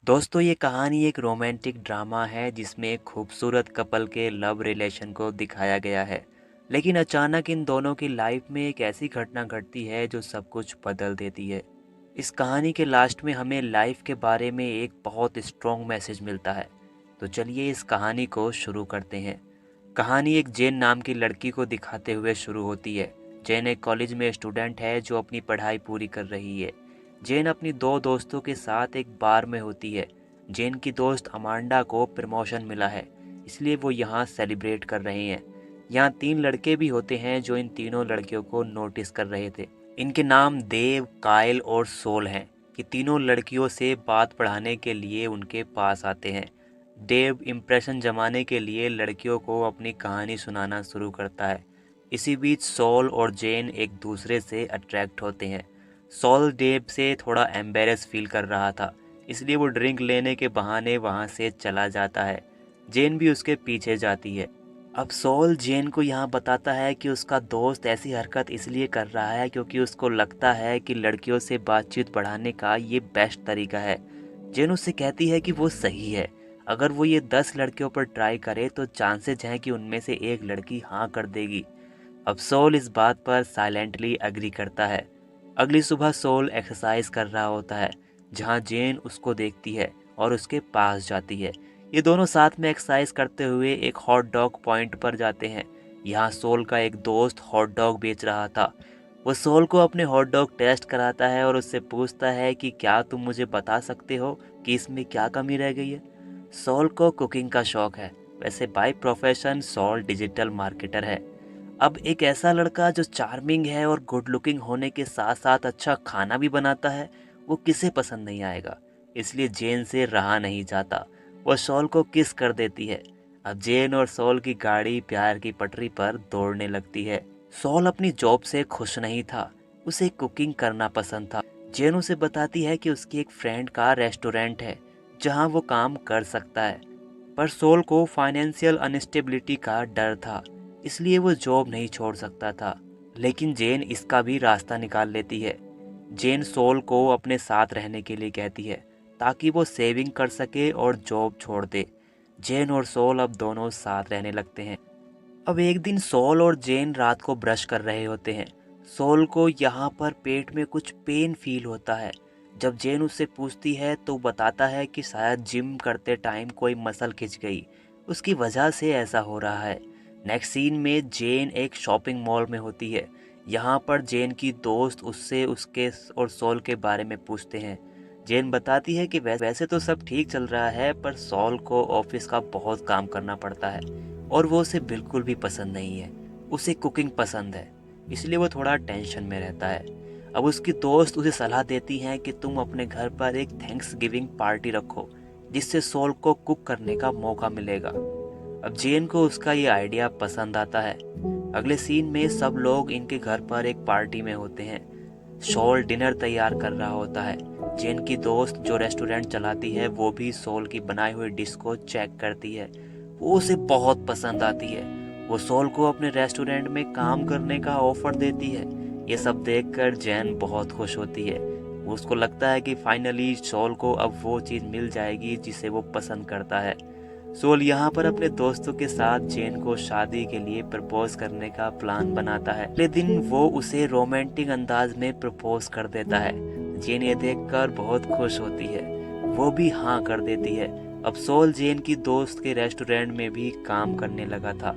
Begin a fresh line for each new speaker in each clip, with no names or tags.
दोस्तों ये कहानी एक रोमांटिक ड्रामा है जिसमें एक खूबसूरत कपल के लव रिलेशन को दिखाया गया है। लेकिन अचानक इन दोनों की लाइफ में एक ऐसी घटना घटती है जो सब कुछ बदल देती है। इस कहानी के लास्ट में हमें लाइफ के बारे में एक बहुत स्ट्रॉन्ग मैसेज मिलता है। तो चलिए इस कहानी को शुरू करते हैं। कहानी एक जेन नाम की लड़की को दिखाते हुए शुरू होती है। जेन एक कॉलेज में स्टूडेंट है जो अपनी पढ़ाई पूरी कर रही है। जेन अपनी दो दोस्तों के साथ एक बार में होती है। जेन की दोस्त अमांडा को प्रमोशन मिला है, इसलिए वो यहाँ सेलिब्रेट कर रहे हैं। यहाँ तीन लड़के भी होते हैं जो इन तीनों लड़कियों को नोटिस कर रहे थे। इनके नाम देव, कायल और सोल हैं। कि तीनों लड़कियों से बात बढ़ाने के लिए उनके पास आते हैं। देव इम्प्रेशन जमाने के लिए लड़कियों को अपनी कहानी सुनाना शुरू करता है। इसी बीच सोल और जेन एक दूसरे से अट्रैक्ट होते हैं। सॉल डेव से थोड़ा एम्बेरस फील कर रहा था, इसलिए वो ड्रिंक लेने के बहाने वहाँ से चला जाता है। जेन भी उसके पीछे जाती है। अब सॉल जेन को यहाँ बताता है कि उसका दोस्त ऐसी हरकत इसलिए कर रहा है क्योंकि उसको लगता है कि लड़कियों से बातचीत बढ़ाने का ये बेस्ट तरीका है। जेन उससे कहती है कि वो सही है। अगर वो ये 10 लड़कियों पर ट्राई करे तो चांसेज हैं कि उनमें से एक लड़की हाँ कर देगी। अब सोल इस बात पर साइलेंटली एग्री करता है। अगली सुबह सोल एक्सरसाइज कर रहा होता है, जहाँ जेन उसको देखती है और उसके पास जाती है। ये दोनों साथ में एक्सरसाइज करते हुए एक हॉट डॉग पॉइंट पर जाते हैं। यहाँ सोल का एक दोस्त हॉट डॉग बेच रहा था। वो सोल को अपने हॉट डॉग टेस्ट कराता है और उससे पूछता है कि क्या तुम मुझे बता सकते हो कि इसमें क्या कमी रह गई है। सोल को कुकिंग का शौक है। वैसे by profession sole digital marketer है। अब एक ऐसा लड़का जो चार्मिंग है और गुड लुकिंग होने के साथ साथ अच्छा खाना भी बनाता है, वो किसे पसंद नहीं आएगा। इसलिए जेन से रहा नहीं जाता। वो सॉल को किस कर देती है। अब जेन और सॉल की गाड़ी प्यार की पटरी पर दौड़ने लगती है। सॉल अपनी जॉब से खुश नहीं था, उसे कुकिंग करना पसंद था। जेन उसे बताती है कि उसकी एक फ्रेंड का रेस्टोरेंट है जहां वो काम कर सकता है। पर सोल को फाइनेंशियल अनस्टेबिलिटी का डर था, इसलिए वो जॉब नहीं छोड़ सकता था। लेकिन जेन इसका भी रास्ता निकाल लेती है। जेन सोल को अपने साथ रहने के लिए कहती है ताकि वो सेविंग कर सके और जॉब छोड़ दे। जेन और सोल अब दोनों साथ रहने लगते हैं। अब एक दिन सोल और जेन रात को ब्रश कर रहे होते हैं। सोल को यहाँ पर पेट में कुछ पेन फील होता है। जब जेन उससे पूछती है तो बताता है कि शायद जिम करते टाइम कोई मसल खिंच गई, उसकी वजह से ऐसा हो रहा है। नेक्स्ट सीन में जेन एक शॉपिंग मॉल में होती है। यहाँ पर जेन की दोस्त उससे उसके और सोल के बारे में पूछते हैं। जेन बताती है कि वैसे तो सब ठीक चल रहा है, पर सोल को ऑफिस का बहुत काम करना पड़ता है और वो उसे बिल्कुल भी पसंद नहीं है। उसे कुकिंग पसंद है, इसलिए वो थोड़ा टेंशन में रहता है। अब उसकी दोस्त उसे सलाह देती हैं कि तुम अपने घर पर एक थैंक्स गिविंग पार्टी रखो, जिससे सोल को कुक करने का मौका मिलेगा। अब जेन को उसका ये आइडिया पसंद आता है। अगले सीन में सब लोग इनके घर पर एक पार्टी में होते हैं। सोल डिनर तैयार कर रहा होता है। जेन की दोस्त जो रेस्टोरेंट चलाती है वो भी सोल की बनाई हुई डिश को चेक करती है। वो उसे बहुत पसंद आती है। वो सोल को अपने रेस्टोरेंट में काम करने का ऑफर देती है। ये सब देखकर जेन बहुत खुश होती है। वो उसको लगता है कि फाइनली सोल को अब वो चीज़ मिल जाएगी जिसे वो पसंद करता है। सोल यहाँ पर अपने दोस्तों के साथ जेन को शादी के लिए प्रपोज करने का प्लान बनाता है। अगले दिन वो उसे रोमांटिक अंदाज में प्रपोज कर देता है। जेन ये देखकर बहुत खुश होती है, वो भी हाँ कर देती है। अब सोल जेन की दोस्त के रेस्टोरेंट में भी काम करने लगा था।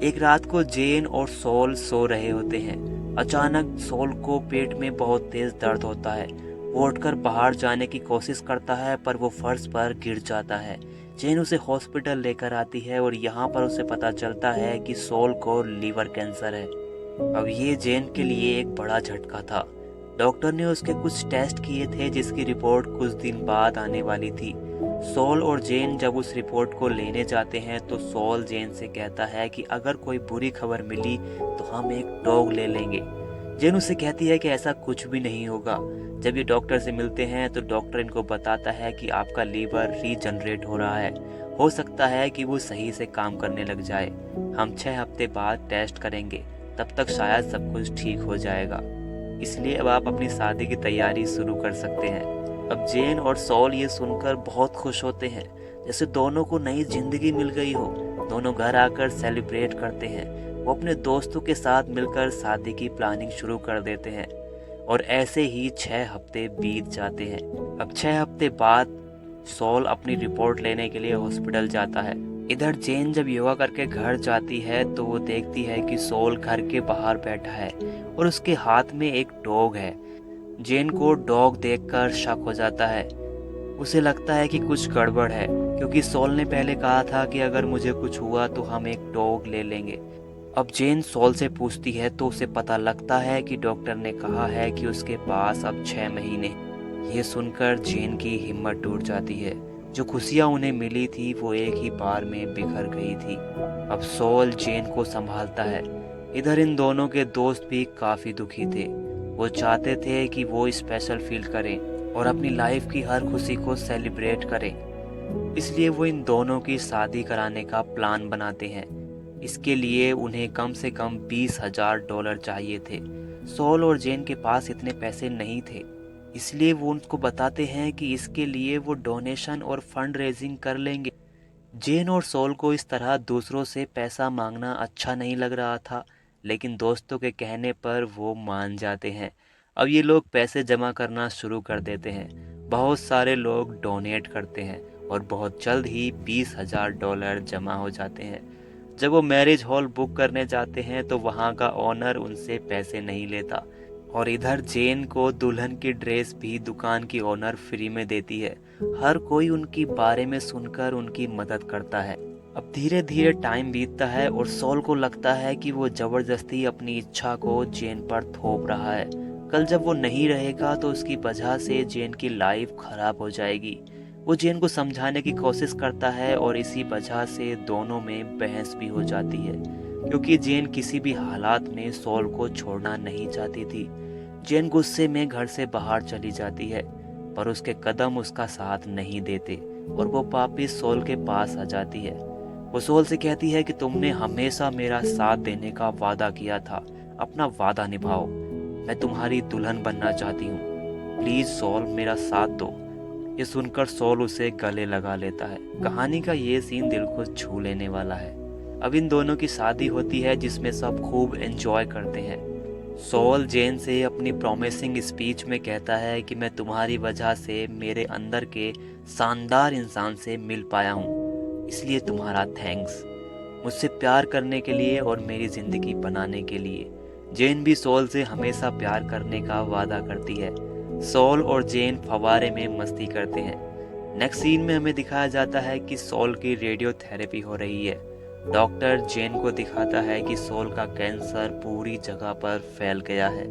एक रात को जेन और सोल सो रहे होते हैं। अचानक सोल को पेट में बहुत तेज दर्द होता है। वो उठकर बाहर जाने की कोशिश करता है, पर वो फर्श पर गिर जाता है। जेन उसे हॉस्पिटल लेकर आती है और यहाँ पर उसे पता चलता है कि सोल को लीवर कैंसर है। अब ये जेन के लिए एक बड़ा झटका था। डॉक्टर ने उसके कुछ टेस्ट किए थे जिसकी रिपोर्ट कुछ दिन बाद आने वाली थी। सोल और जेन जब उस रिपोर्ट को लेने जाते हैं तो सोल जेन से कहता है कि अगर कोई बुरी खबर मिली तो हम एक डॉग ले लेंगे। जेन उससे कहती है कि ऐसा कुछ भी नहीं होगा। जब ये डॉक्टर से मिलते हैं तो डॉक्टर इनको बताता है कि आपका लीवर रीजनरेट हो रहा है। हो सकता है कि वो सही से काम करने लग जाए। हम 6 हफ्ते बाद टेस्ट करेंगे, तब तक शायद सब कुछ ठीक हो जाएगा। इसलिए अब आप अपनी शादी की तैयारी शुरू कर सकते हैं। अब जेन और सॉल ये सुनकर बहुत खुश होते हैं, जैसे दोनों को नई जिंदगी मिल गई हो। दोनों घर आकर सेलिब्रेट करते हैं। वो अपने दोस्तों के साथ मिलकर शादी की प्लानिंग शुरू कर देते हैं और ऐसे ही 6 हफ्ते बीत जाते हैं। अब 6 हफ्ते बाद सॉल अपनी रिपोर्ट लेने के लिए हॉस्पिटल जाता है। इधर जेन जब योगा करके घर जाती है तो वो देखती है कि सॉल घर के बाहर बैठा है और उसके हाथ में एक डॉग है। जेन को डॉग देखकर शक हो जाता है। उसे लगता है कि कुछ गड़बड़ है, क्योंकि सॉल ने पहले कहा था कि अगर मुझे कुछ हुआ तो हम एक डॉग ले लेंगे। अब जेन सॉल से पूछती है तो उसे पता लगता है कि डॉक्टर ने कहा है कि उसके पास अब 6 महीने। ये सुनकर जेन की हिम्मत टूट जाती है। जो खुशियाँ उन्हें मिली थी वो एक ही बार में बिखर गई थी। अब सॉल जेन को संभालता है। इधर इन दोनों के दोस्त भी काफ़ी दुखी थे। वो चाहते थे कि वो स्पेशल फील करें और अपनी लाइफ की हर खुशी को सेलिब्रेट करें। इसलिए वो इन दोनों की शादी कराने का प्लान बनाते हैं। इसके लिए उन्हें कम से कम $20,000 चाहिए थे। सॉल और जेन के पास इतने पैसे नहीं थे, इसलिए वो उनको बताते हैं कि इसके लिए वो डोनेशन और फंड रेजिंग कर लेंगे। जेन और सॉल को इस तरह दूसरों से पैसा मांगना अच्छा नहीं लग रहा था, लेकिन दोस्तों के कहने पर वो मान जाते हैं। अब ये लोग पैसे जमा करना शुरू कर देते हैं। बहुत सारे लोग डोनेट करते हैं और बहुत जल्द ही $20,000 जमा हो जाते हैं। जब वो मैरिज हॉल बुक करने जाते हैं तो वहाँ का ओनर उनसे पैसे नहीं लेता और इधर जेन को दुल्हन की ड्रेस भी दुकान की ओनर फ्री में देती है। हर कोई उनकी बारे में सुनकर उनकी मदद करता है। अब धीरे धीरे टाइम बीतता है और सॉल को लगता है कि वो जबरदस्ती अपनी इच्छा को जेन पर थोप रहा है। कल जब वो नहीं रहेगा तो उसकी वजह से जेन की लाइफ खराब हो जाएगी। वो जेन को समझाने की कोशिश करता है और इसी वजह से दोनों में बहस भी हो जाती है, क्योंकि जेन किसी भी हालात में सॉल को छोड़ना नहीं चाहती थी। जेन गुस्से में घर से बाहर चली जाती है, पर उसके कदम उसका साथ नहीं देते और वो वापिस सॉल के पास आ जाती है। वो सॉल से कहती है कि तुमने हमेशा मेरा साथ देने का वादा किया था, अपना वादा निभाओ। मैं तुम्हारी दुल्हन बनना चाहती हूँ, प्लीज सॉल मेरा साथ दो। ये सुनकर सॉल उसे गले लगा लेता है। कहानी का ये सीन दिल को छू लेने वाला है। अब इन दोनों की शादी होती है जिसमें सब खूब एंजॉय करते हैं। सॉल जेन से अपनी प्रॉमिसिंग स्पीच में कहता है कि मैं तुम्हारी वजह से मेरे अंदर के शानदार इंसान से मिल पाया हूँ, इसलिए तुम्हारा थैंक्स मुझसे प्यार करने के लिए और मेरी ज़िंदगी बनाने के लिए। जेन भी सॉल से हमेशा प्यार करने का वादा करती है। सॉल और जेन फव्वारे में मस्ती करते हैं। नेक्स्ट सीन में हमें दिखाया जाता है कि सॉल की रेडियोथेरेपी हो रही है। डॉक्टर जेन को दिखाता है कि सॉल का कैंसर पूरी जगह पर फैल गया है।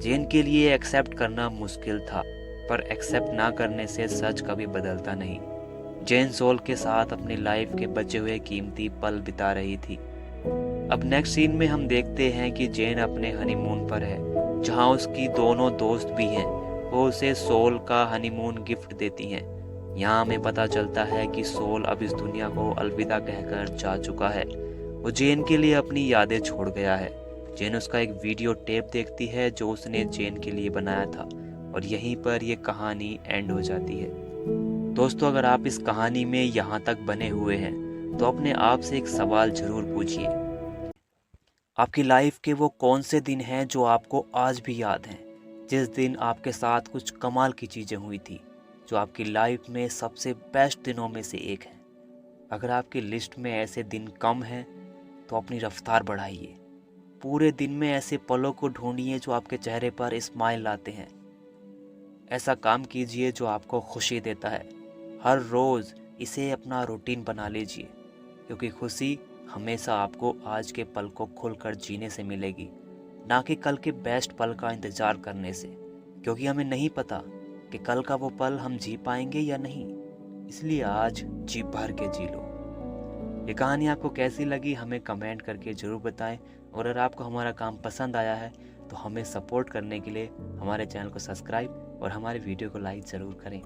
जेन के लिए एक्सेप्ट करना मुश्किल था, पर एक्सेप्ट ना करने से सच कभी बदलता नहीं। जेन सॉल के साथ अपनी लाइफ के बचे हुए कीमती पल बिता रही थी। अब नेक्स्ट सीन में हम देखते हैं कि जेन अपने हनीमून पर है, जहां उसकी दोनों दोस्त भी हैं। वो उसे सॉल का हनीमून गिफ्ट देती हैं। यहाँ हमें पता चलता है कि सॉल अब इस दुनिया को अलविदा कहकर जा चुका है। वो जेन के लिए अपनी यादें छोड़ गया है। जेन उसका एक वीडियो टेप देखती है जो उसने जेन के लिए बनाया था, और यहीं पर ये कहानी एंड हो जाती है। दोस्तों, अगर आप इस कहानी में यहाँ तक बने हुए हैं तो अपने आप से एक सवाल जरूर पूछिए। आपकी लाइफ के वो कौन से दिन हैं जो आपको आज भी याद हैं, जिस दिन आपके साथ कुछ कमाल की चीज़ें हुई थी, जो आपकी लाइफ में सबसे बेस्ट दिनों में से एक है। अगर आपकी लिस्ट में ऐसे दिन कम हैं तो अपनी रफ्तार बढ़ाइए। पूरे दिन में ऐसे पलों को ढूंढिए जो आपके चेहरे पर स्माइल लाते हैं। ऐसा काम कीजिए जो आपको खुशी देता है। हर रोज़ इसे अपना रूटीन बना लीजिए, क्योंकि खुशी हमेशा आपको आज के पल को खुलकर जीने से मिलेगी, ना कि कल के बेस्ट पल का इंतज़ार करने से, क्योंकि हमें नहीं पता कि कल का वो पल हम जी पाएंगे या नहीं। इसलिए आज जी भर के जी लो। ये कहानी आपको कैसी लगी हमें कमेंट करके ज़रूर बताएं, और अगर आपको हमारा काम पसंद आया है तो हमें सपोर्ट करने के लिए हमारे चैनल को सब्सक्राइब और हमारे वीडियो को लाइक ज़रूर करें।